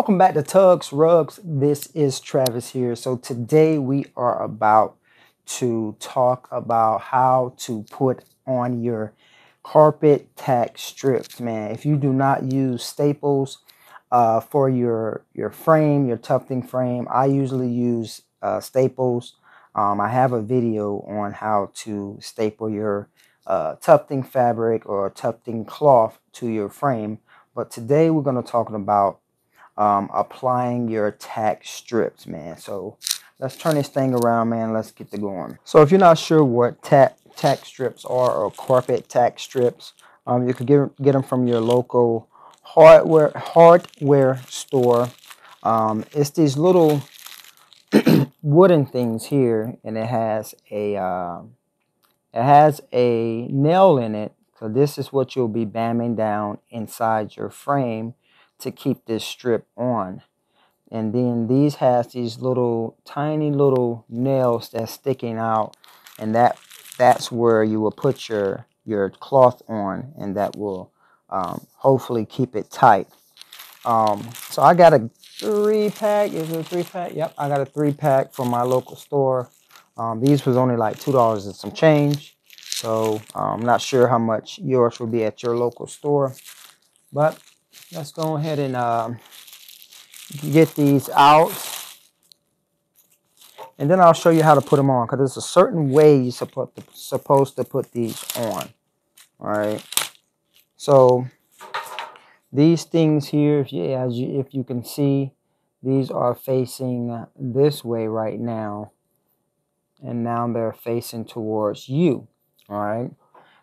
Welcome back to Tugs Rugs. This is Travis here. So today we are about to talk about how to put on your carpet tack strips, man. If you do not use staples for your frame, your tufting frame, I usually use staples. I have a video on how to staple your tufting fabric or tufting cloth to your frame. But today we're going to talk about applying your tack strips, man. So let's turn this thing around, man. Let's get to going. So if you're not sure what tack strips are, or carpet tack strips, you could get them from your local hardware store. It's these little wooden things here, and it has a nail in it. So this is what you'll be bamming down inside your frame to keep this strip on. And then these has these little tiny little nails that's sticking out, and that's where you will put your cloth on, and that will hopefully keep it tight. So I got a 3-pack. Is it a 3-pack? Yep, I got a 3-pack from my local store. These was only like $2 and some change. So I'm not sure how much yours will be at your local store, but let's go ahead and get these out, and then I'll show you how to put them on, because there's a certain way you're supposed to put these on. All right. So these things here, if you can see, these are facing this way right now, and now they're facing towards you. All right.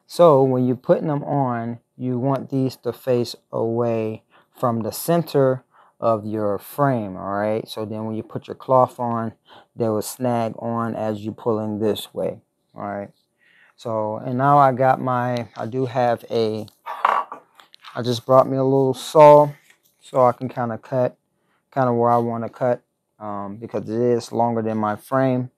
So when you're putting them on, you want these to face away from the center of your frame. All right. So then when you put your cloth on, they will snag on as you're pulling this way. All right. So, and now I just brought me a little saw so I can kind of cut where I want to cut, because it is longer than my frame.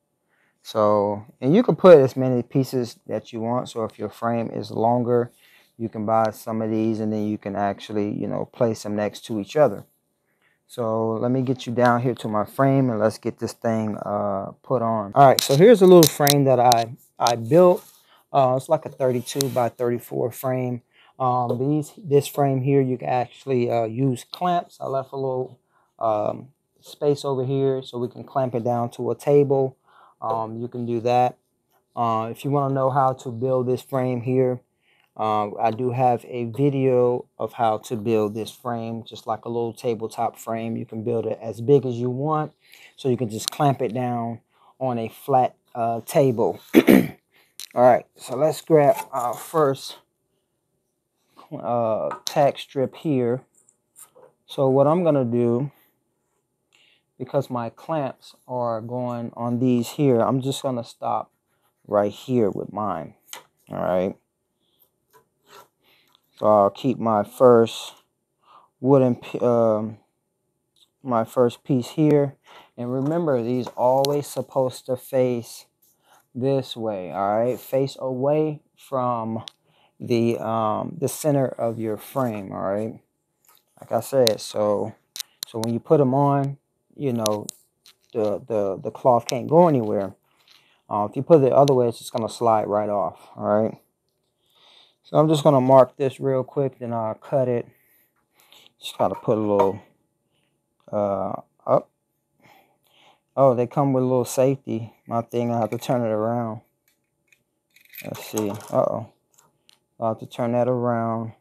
So, and you can put as many pieces that you want. So if your frame is longer, you can buy some of these, and then you can actually, place them next to each other. So let me get you down here to my frame, and let's get this thing put on. All right, so here's a little frame that I built. It's like a 32 by 34 frame. This frame here, you can actually use clamps. I left a little space over here so we can clamp it down to a table. You can do that. If you want to know how to build this frame here, I do have a video of how to build this frame, just like a little tabletop frame. You can build it as big as you want, so you can just clamp it down on a flat table. All right, so let's grab our first tack strip here. So what I'm going to do, because my clamps are going on these here, I'm just going to stop right here with mine. All right. So I'll keep my first my first piece here. And remember, these always supposed to face this way. All right. Face away from the center of your frame. All right. Like I said, so when you put them on, the cloth can't go anywhere. If you put it the other way, it's just going to slide right off. All right. So I'm just going to mark this real quick, then I'll cut it. Just got to put a little up. Oh, they come with a little safety. My thing, I have to turn it around. Let's see. Uh-oh. I'll have to turn that around.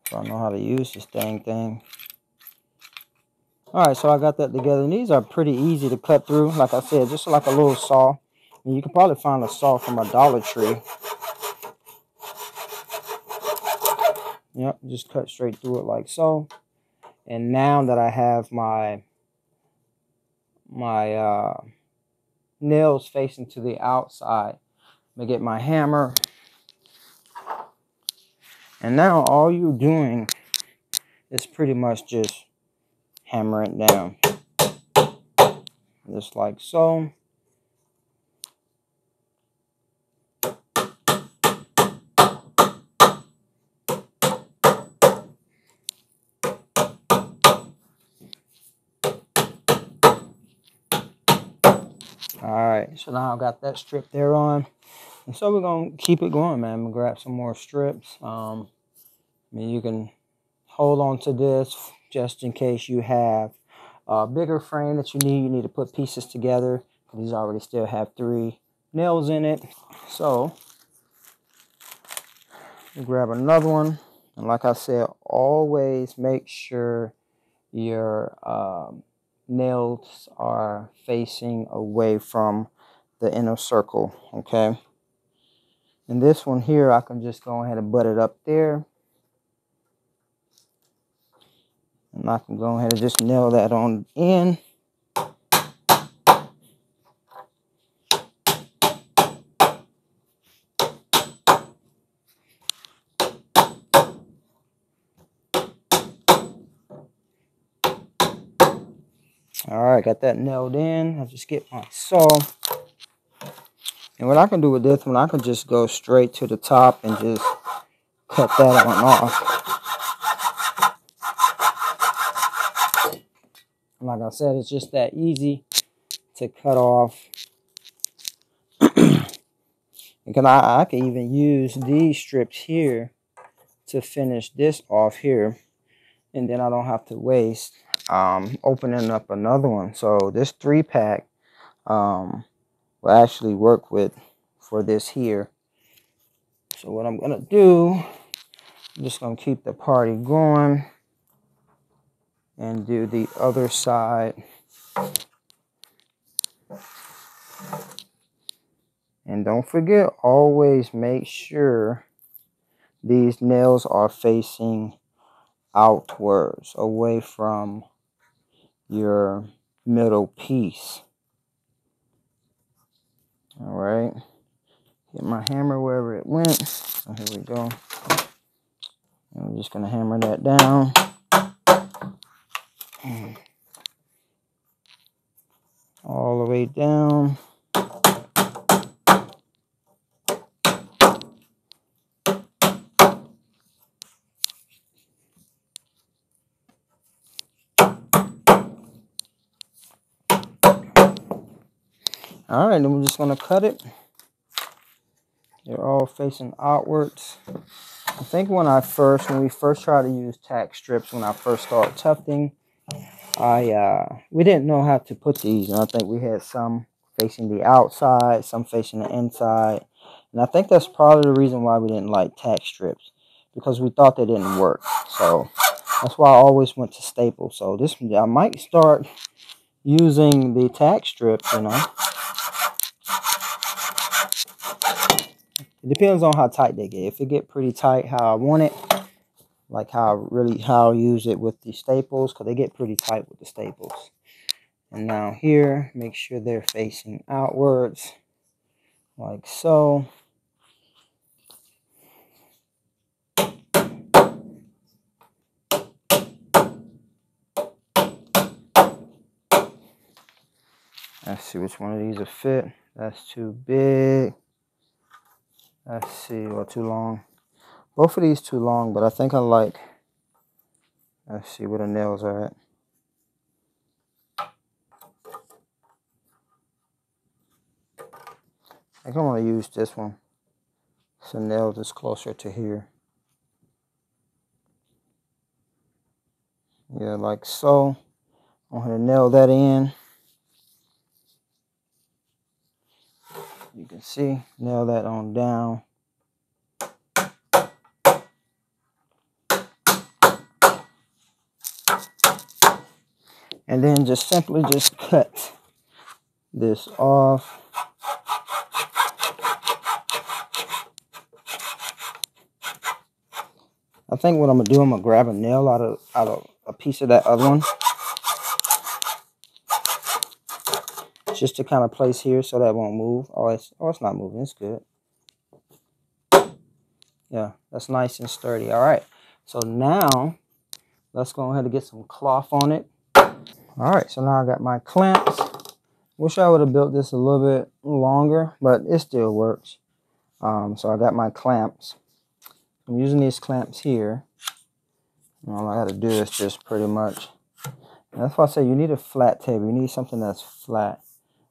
So I know how to use this thing. All right, so I got that together. And these are pretty easy to cut through. Like I said, just like a little saw. And you can probably find a saw from a Dollar Tree. Yep, just cut straight through it like so. And now that I have my nails facing to the outside, I'm gonna get my hammer. And now all you're doing is pretty much just hammer it down. Just like so. So now I got that strip there on. And so we're going to keep it going, man. I'm going to grab some more strips. I mean, you can hold on to this just in case you have a bigger frame that you need to put pieces together. These already still have 3 nails in it. So you grab another one. And like I said, always make sure your nails are facing away from the inner circle, okay? And this one here, I can just go ahead and butt it up there. And I can go ahead and just nail that on in. All right, got that nailed in. I'll just get my saw. And what I can do with this one, I can just go straight to the top and just cut that one off. And like I said, it's just that easy to cut off. Because I can even use these strips here to finish this off here. And then I don't have to waste opening up another one. So this 3-pack will actually work with for this here. So what I'm going to do, I'm just going to keep the party going and do the other side. And don't forget, always make sure these nails are facing outwards, away from your middle piece. All right. Get my hammer wherever it went. So here we go. And I'm just going to hammer that down. All the way down. All right, then we're just going to cut it. They're all facing outwards. I think when we first tried to use tack strips, when I first started tufting, we didn't know how to put these. And I think we had some facing the outside, some facing the inside. And I think that's probably the reason why we didn't like tack strips, because we thought they didn't work. So that's why I always went to staples. So I might start using the tack strips, you know. It depends on how tight they get. If it get pretty tight how I want it, like how I use it with the staples, because they get pretty tight with the staples. And now here, make sure they're facing outwards, like so. Let's see which one of these will fit. That's too big. Let's see, or too long. Both of these too long, but I think I like, let's see where the nails are at. I think I'm going to use this one. So nail this closer to here. Yeah, like so. I'm going to nail that in. You can see, nail that on down. And then just simply just cut this off. I think what I'm gonna do, I'm gonna grab a nail out of a piece of that other one, just to kind of place here so that won't move. Oh, it's not moving. It's good. Yeah, that's nice and sturdy. All right. So now let's go ahead and get some cloth on it. All right. So now I got my clamps. Wish I would have built this a little bit longer, but it still works. So I got my clamps. I'm using these clamps here. And all I got to do is just pretty much. And that's why I say you need a flat table. You need something that's flat.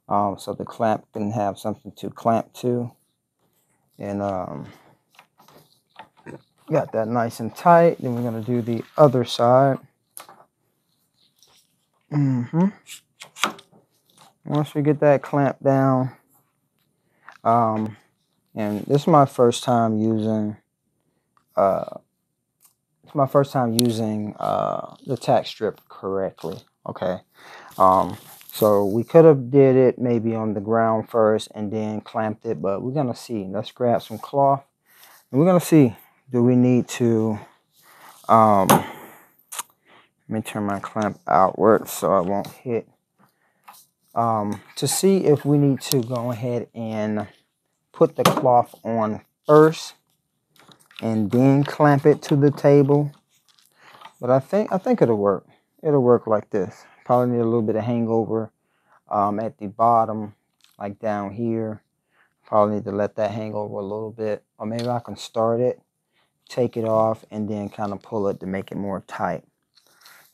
so the clamp can have something to clamp to. And got that nice and tight. Then we're going to do the other side. Once we get that clamp down, and this is my first time using the tack strip correctly. Okay, so we could have did it maybe on the ground first and then clamped it, but we're gonna see. Let's grab some cloth and we're gonna see, do we need to let me turn my clamp outward so I won't hit, to see if we need to go ahead and put the cloth on first and then clamp it to the table. But I think it'll work. It'll work like this. Probably need a little bit of hangover at the bottom, like down here. Probably need to let that hang over a little bit, or maybe I can start it, take it off, and then kind of pull it to make it more tight.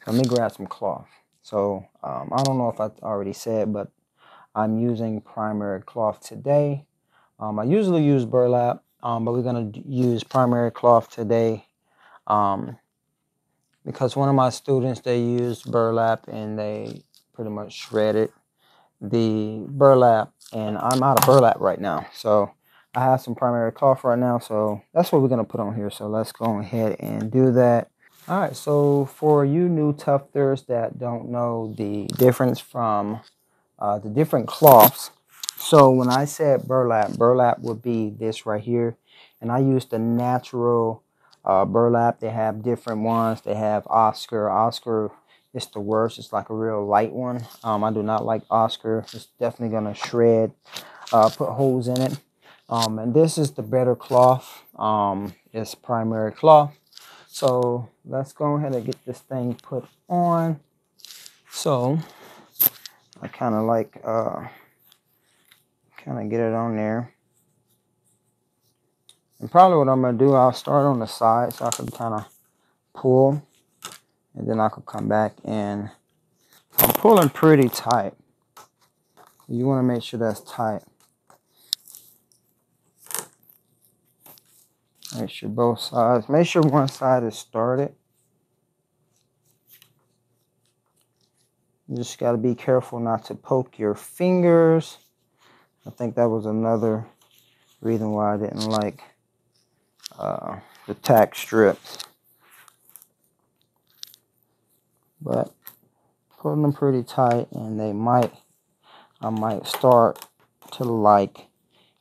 So let me grab some cloth. So I don't know if I already said, but I'm using primary cloth today. I usually use burlap, but we're going to use primary cloth today because one of my students, they used burlap and they pretty much shredded the burlap, and I'm out of burlap right now. So I have some primary cloth right now, so that's what we're going to put on here. So let's go ahead and do that. All right, so for you new tufters that don't know the difference from the different cloths, so when I said burlap would be this right here, and I used the natural burlap. They have different ones. They have Oscar. Oscar is the worst. It's like a real light one. I do not like Oscar. It's definitely gonna shred, put holes in it. And this is the better cloth. It's primary cloth. So let's go ahead and get this thing put on. So I kind of like get it on there. And probably what I'm going to do, I'll start on the side so I can kind of pull. And then I could come back and I'm pulling pretty tight. You want to make sure that's tight. Make sure both sides, make sure one side is started. You just got to be careful not to poke your fingers. I think that was another reason why I didn't like the tack strips. But putting them pretty tight, and I might start to like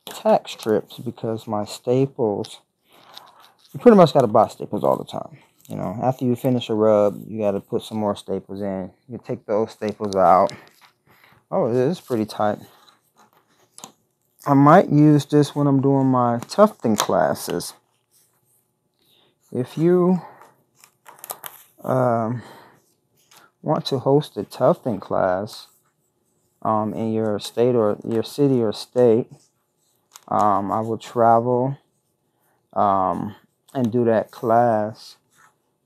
tack strips because my staples, you pretty much got to buy staples all the time. You know, after you finish a rub, you got to put some more staples in. You take those staples out. Oh, it is pretty tight. I might use this when I'm doing my tufting classes. If you want to host a tufting class in your state or your city or state, I will travel and do that class.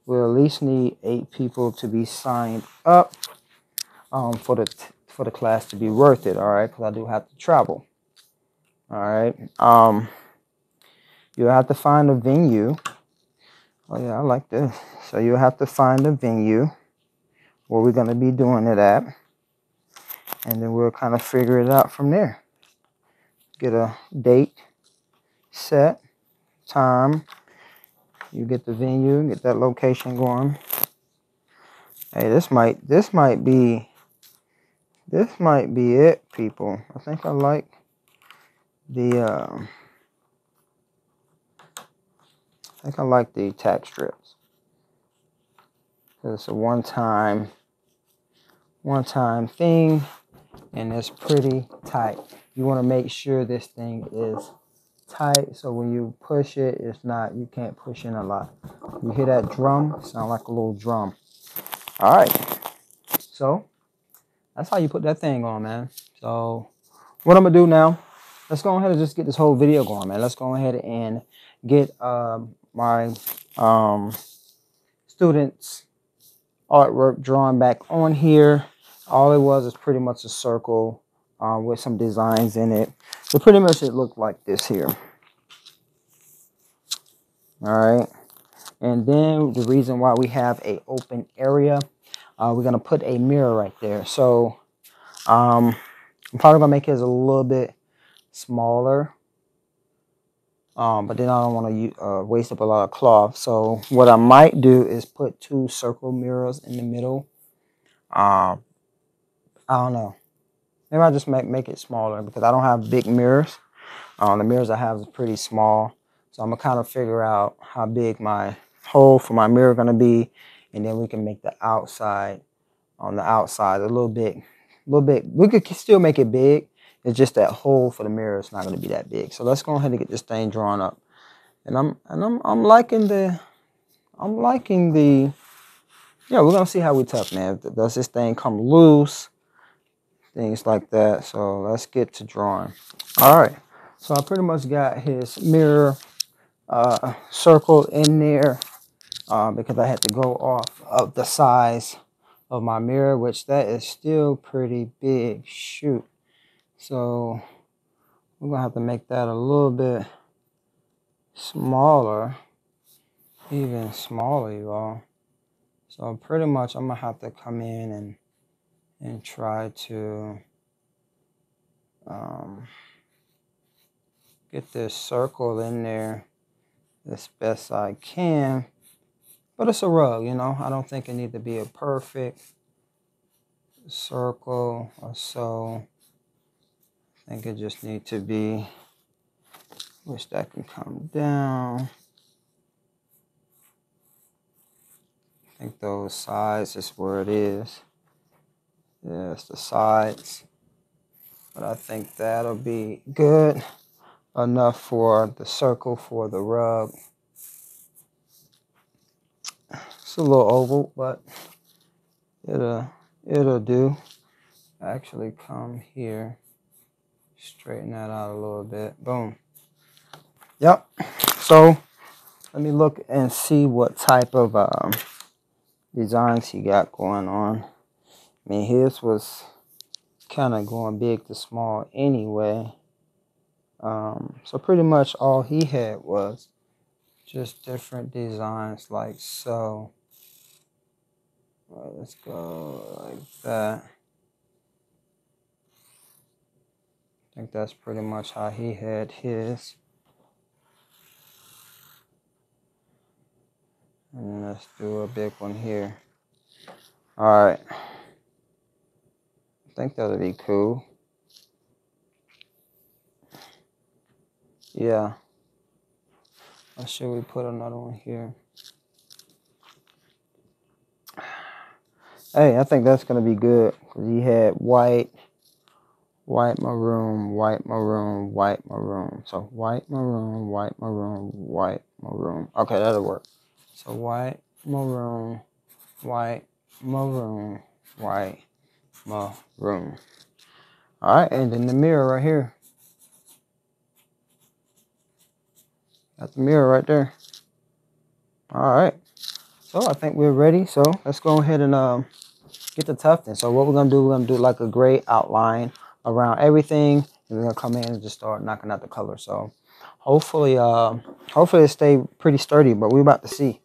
We'll at least need 8 people to be signed up for the class to be worth it. All right, because I do have to travel. All right. You'll have to find a venue. Oh yeah, I like this. So you'll have to find a venue where we're going to be doing it at, and then we'll kind of figure it out from there. Get a date set, time. You get the venue, get that location going. Hey, this might be it, people. I think I like the tack strips. It's a one-time thing, and it's pretty tight. You want to make sure this thing is tight, so when you push it, you can't push in a lot. You hear that drum? Sound like a little drum. All right, so that's how you put that thing on, man. So what I'm gonna do now, let's go ahead and just get this whole video going, man. Let's go ahead and get my students' artwork drawn back on here. All it was is pretty much a circle with some designs in it. So pretty much it looked like this here. All right. And then the reason why we have a open area, we're going to put a mirror right there. So I'm probably going to make it a little bit smaller. But then I don't want to waste up a lot of cloth. So what I might do is put 2 circle mirrors in the middle. I don't know. Maybe I'll just make it smaller because I don't have big mirrors. The mirrors I have is pretty small. So I'm going to kind of figure out how big my hole for my mirror going to be. And then we can make the outside, on the outside, a little bit. We could still make it big. It's just that hole for the mirror is not going to be that big. So let's go ahead and get this thing drawn up. And I'm liking the, yeah, we're going to see how we tough, man. Does this thing come loose? Things like that. So let's get to drawing. All right. So I pretty much got his mirror circle in there because I had to go off of the size of my mirror, which that is still pretty big. Shoot. So we're going to have to make that a little bit smaller, even smaller, you all. So pretty much I'm going to have to come in and try to get this circle in there as best I can. But it's a rug, you know. I don't think it needs to be a perfect circle or so. I think it just needs to be, wish that can come down. I think those sides is where it is. Yeah, it's the sides. But I think that'll be good enough for the circle for the rug. It's a little oval, but it'll do. Actually come here, straighten that out a little bit. Boom. Yep. So let me look and see what type of designs he got going on. I mean, his was kind of going big to small anyway. So pretty much all he had was just different designs like so. Well, let's go like that. I think that's pretty much how he had his. And let's do a big one here. All right. I think that'll be cool. Yeah. Or should we put another one here? Hey, I think that's going to be good. Because he had white, maroon, white, maroon, white, maroon. So white, maroon, white, maroon, white, maroon. Okay, that'll work. So white, maroon, white, maroon, white, maroon. All right, and then the mirror right here. Got the mirror right there. All right. So I think we're ready. So let's go ahead and get the tufting. So what we're going to do, we're going to do like a gray outline around everything. And we're going to come in and just start knocking out the color. So hopefully it stay pretty sturdy, but we're about to see.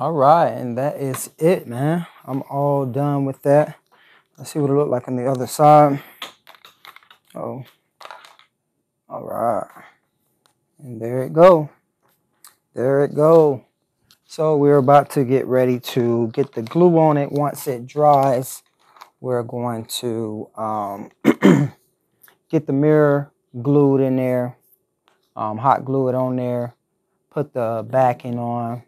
All right, and that is it, man. I'm all done with that. Let's see what it looked like on the other side. Oh, all right. And there it go. There it go. So we're about to get ready to get the glue on it. Once it dries, we're going to get the mirror glued in there, hot glue it on there, put the backing on.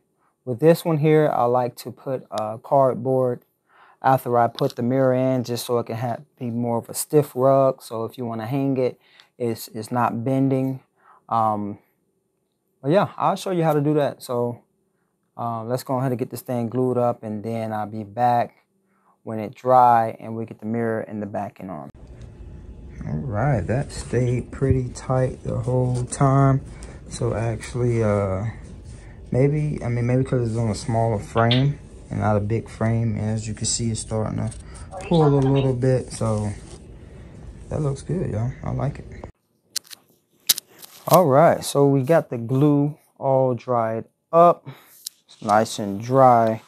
With this one here, I like to put cardboard after I put the mirror in, just so it can be more of a stiff rug. So if you want to hang it, it's not bending. But yeah, I'll show you how to do that. So let's go ahead and get this thing glued up, and then I'll be back when it dry and we get the mirror and the backing on. All right, that stayed pretty tight the whole time. So actually, maybe because it's on a smaller frame and not a big frame, and as you can see, it's starting to pull a little bit. So that looks good, y'all. I like it. All right, so we got the glue all dried up. It's nice and dry.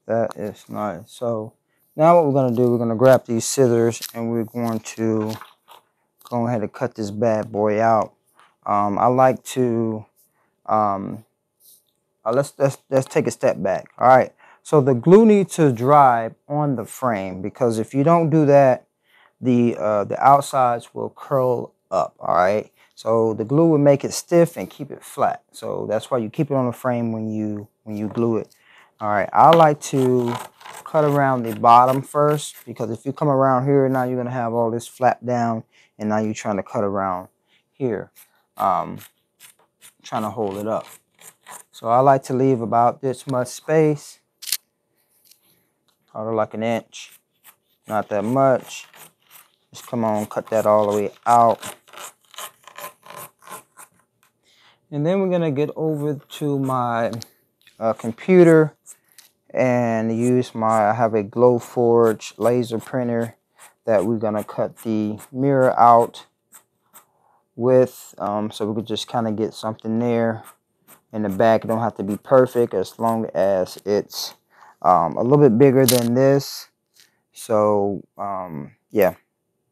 That is nice. So now what we're gonna do, we're gonna grab these scissors and we're going to go ahead and cut this bad boy out. I like to let's take a step back. All right, so the glue needs to dry on the frame, because if you don't do that, the outsides will curl up. All right, so the glue will make it stiff and keep it flat. So that's why you keep it on the frame when you glue it. All right, I like to cut around the bottom first, because if you come around here, now you're gonna have all this flap down, and now you're trying to cut around here, trying to hold it up. So I like to leave about this much space, probably like an inch, not that much. Just come on, cut that all the way out. And then we're gonna get over to my computer and use I have a Glowforge laser printer that we're gonna cut the mirror out with, so we could just kind of get something there in the back. It don't have to be perfect, as long as it's a little bit bigger than this. So yeah,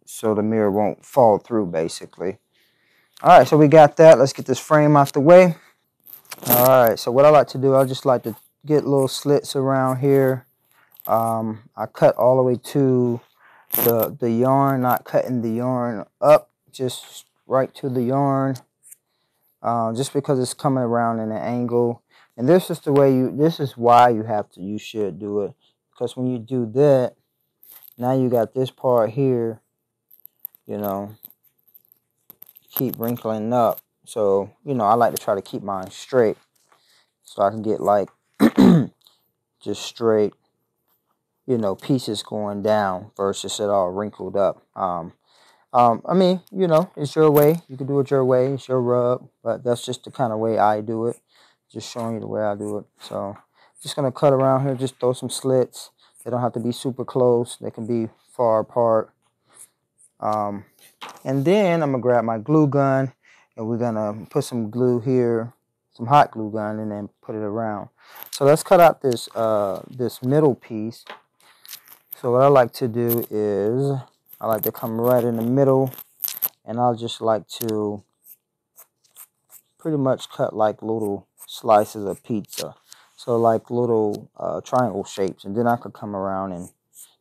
so the mirror won't fall through, basically. All right, so we got that. Let's get this frame out the way. All right, so what I like to do, I just like to get little slits around here. I cut all the way to the yarn, not cutting the yarn up, just right to the yarn, just because it's coming around in an angle. And this is the way this is why you should do it, because when you do that, now you got this part here, you know, keep wrinkling up. So, you know, I like to try to keep mine straight, so I can get like just straight, you know, pieces going down versus it all wrinkled up. I mean, you know, it's your way. You can do it your way. It's your rug, but that's just the kind of way I do it. Just showing you the way I do it. So just gonna cut around here, just throw some slits. They don't have to be super close. They can be far apart. And then I'm gonna grab my glue gun, and we're gonna put some glue here, some hot glue gun, and then put it around. So let's cut out this this middle piece. So what I like to do is I like to come right in the middle, and I'll just like to pretty much cut like little slices of pizza. So like little triangle shapes, and then I could come around and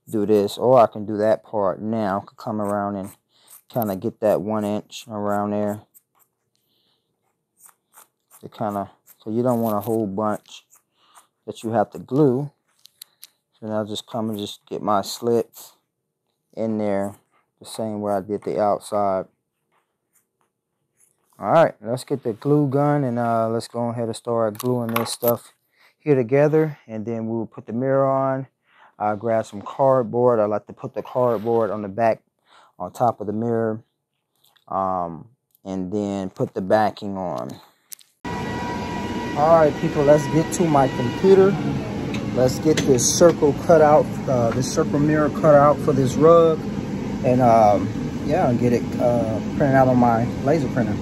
do this, or I can do that part now. I could come around and kind of get that 1 inch around there. To kind of, so you don't want a whole bunch that you have to glue. So now I'll just come and just get my slits in there the same way I did the outside. All right, let's get the glue gun, and let's go ahead and start gluing this stuff here together, and then we'll put the mirror on. I'll grab some cardboard. I like to put the cardboard on the back, on top of the mirror, and then put the backing on. All right, people, let's get to my computer. Let's get this circle cut out, this circle mirror cut out for this rug, and yeah, get it printed out on my laser printer.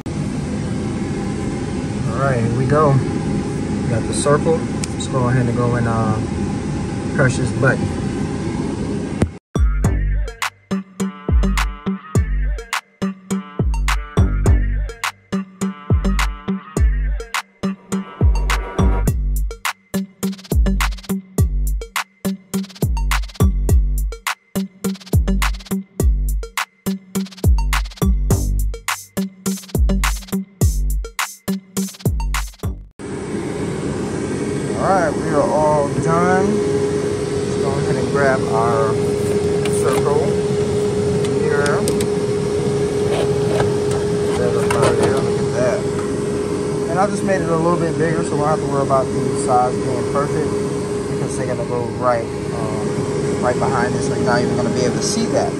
All right, here we go. We got the circle. Let's go ahead and go and press this button. Alright, we are all done. Let's go ahead and grab our circle here. Look at that. And I just made it a little bit bigger, so we don't have to worry about the size being perfect, because they're gonna go right behind this. So you're not even gonna be able to see that.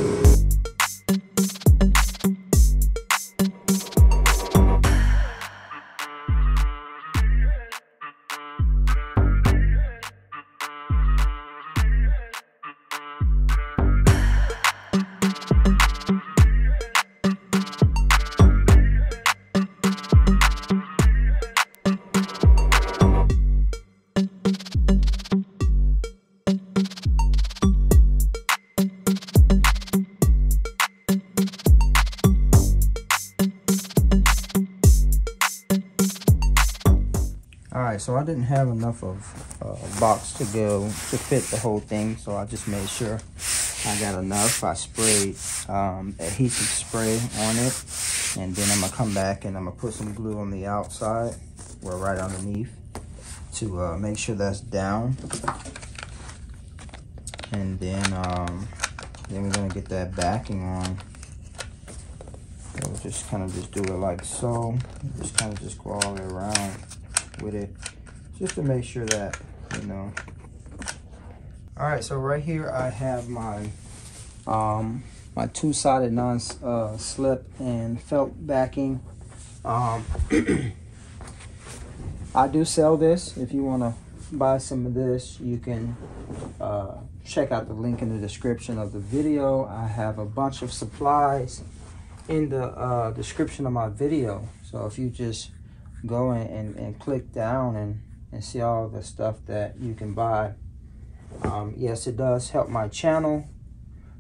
Alright, so I didn't have enough of a box to fit the whole thing, so I just made sure I got enough. I sprayed adhesive spray on it, and then I'm gonna come back and I'm gonna put some glue on the outside, or right underneath, to make sure that's down. And then we're gonna get that backing on. So we'll just kind of just do it like so. Just kind of just go all the way around with it, just to make sure that, you know. All right, so right here I have my my two-sided non-slip and felt backing. I do sell this. If you want to buy some of this, you can check out the link in the description of the video. I have a bunch of supplies in the description of my video, so if you just go and click down and see all the stuff that you can buy. Yes, it does help my channel,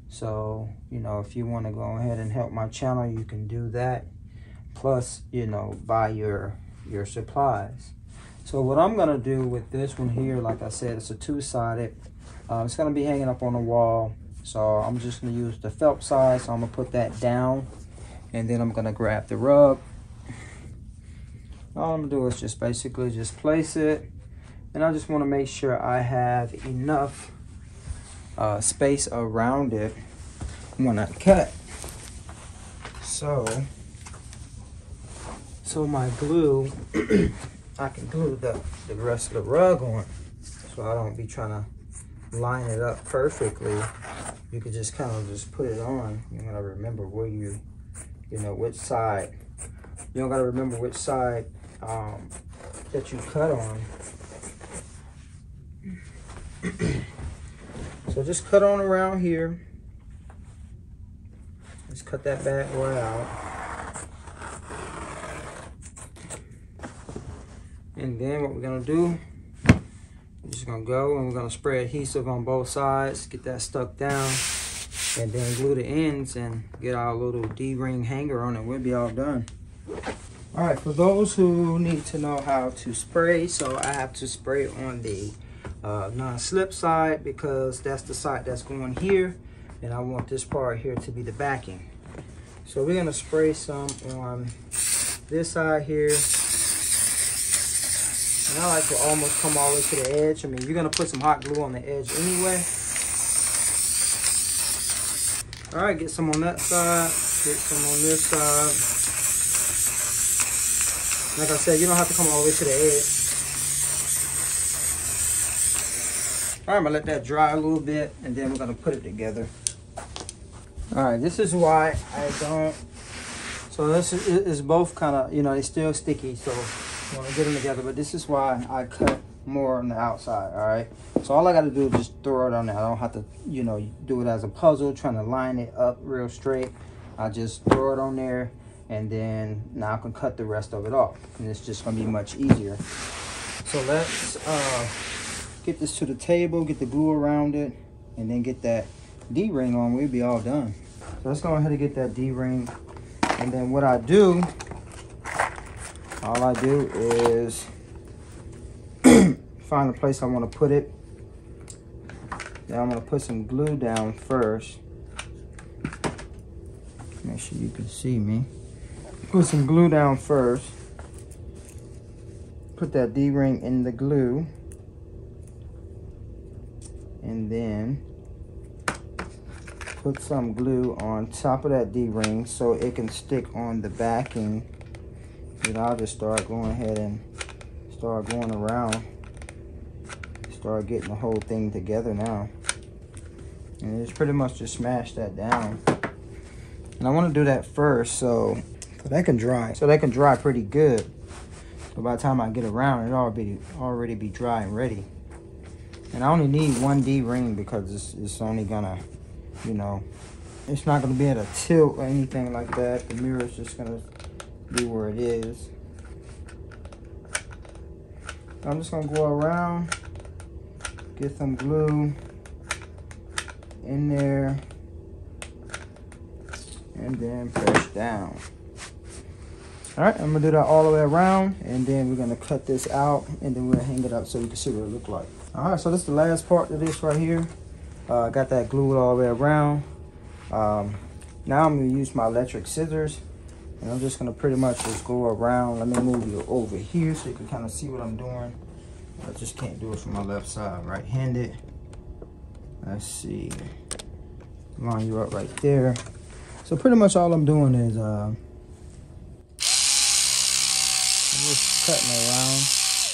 so you know, if you want to go ahead and help my channel, you can do that, plus, you know, buy your supplies. So what I'm gonna do with this one here, like I said, it's a two-sided. It's gonna be hanging up on the wall, so I'm just gonna use the felt side. So I'm gonna put that down, and then I'm gonna grab the rug. All I'm gonna do is just basically just place it, and I just want to make sure I have enough space around it when I cut. So my glue, I can glue the rest of the rug on, so I don't be trying to line it up perfectly. You can just kind of just put it on. You gotta remember where you know, which side. You don't gotta remember which side that you cut on. So just cut on around here. Just cut that back right out. And then what we're gonna do, we're just gonna go and we're gonna spray adhesive on both sides, get that stuck down, and then glue the ends and get our little D-ring hanger on it. We'll be all done. All right, for those who need to know how to spray, so I have to spray on the non-slip side, because that's the side that's going here, and I want this part here to be the backing. So we're gonna spray some on this side here, and I like to almost come all the way to the edge. I mean, you're gonna put some hot glue on the edge anyway. All right, get some on that side, get some on this side. Like I said, you don't have to come all the way to the edge. All right, I'm gonna let that dry a little bit, and then we're gonna put it together. All right, this is why I don't. So this is both kind of, you know, they're still sticky, so I want to get them together. But this is why I cut more on the outside. All right. So all I got to do is just throw it on there. I don't have to, you know, do it as a puzzle, trying to line it up real straight. I just throw it on there, and then now I can cut the rest of it off, and it's just gonna be much easier. So let's get this to the table, get the glue around it, and then get that D-ring on. We'll be all done. So let's go ahead and get that D-ring. And then what I do, all I do is find a place I want to put it. Then I'm going to put some glue down first. Make sure you can see me. Put some glue down first. Put that D-ring in the glue. And then put some glue on top of that D-ring so it can stick on the backing. And I'll just start going ahead and start going around. Start getting the whole thing together now. And it's pretty much just smash that down. And I want to do that first so that can dry. So that can dry pretty good. So by the time I get around, it'll already be dry and ready. And I only need one D-ring because it's only gonna, you know, it's not gonna be at a tilt or anything like that. The mirror is just gonna be where it is. So I'm just gonna go around, get some glue in there, and then press down. All right, I'm gonna do that all the way around, and then we're gonna cut this out, and then we'll hang it up so you can see what it looks like. All right, so this is the last part of this right here. Got that glued all the way around. Now I'm gonna use my electric scissors, and I'm just gonna pretty much just go around. Let me move you over here so you can kind of see what I'm doing. I just can't do it from my left side, right-handed. Let's see, line you up right there. So pretty much all I'm doing is just cutting around,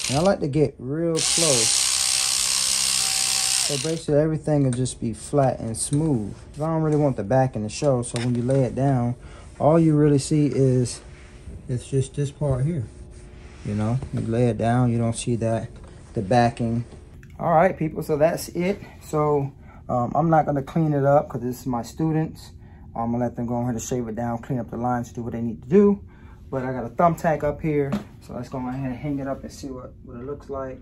and I like to get real close. So basically everything will just be flat and smooth. I don't really want the backing to show, so when you lay it down, all you really see is it's just this part here. You know, you lay it down, you don't see that, the backing. All right, people, so that's it. So I'm not gonna clean it up because this is my students. I'm gonna let them go ahead and shave it down, clean up the lines, do what they need to do. But I got a thumbtack up here, so let's go ahead and hang it up and see what it looks like.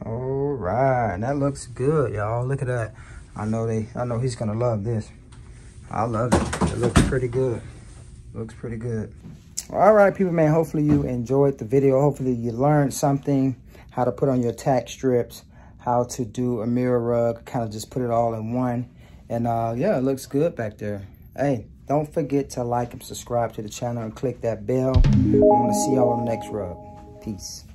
All right, that looks good, y'all. Look at that. I know he's gonna love this. I love it. It looks pretty good. Looks pretty good. All right, people, man. Hopefully you enjoyed the video. Hopefully you learned something, how to put on your tack strips, how to do a mirror rug, kind of just put it all in one. And yeah, it looks good back there. Hey, don't forget to like and subscribe to the channel and click that bell. I want to see y'all on the next rug. Peace.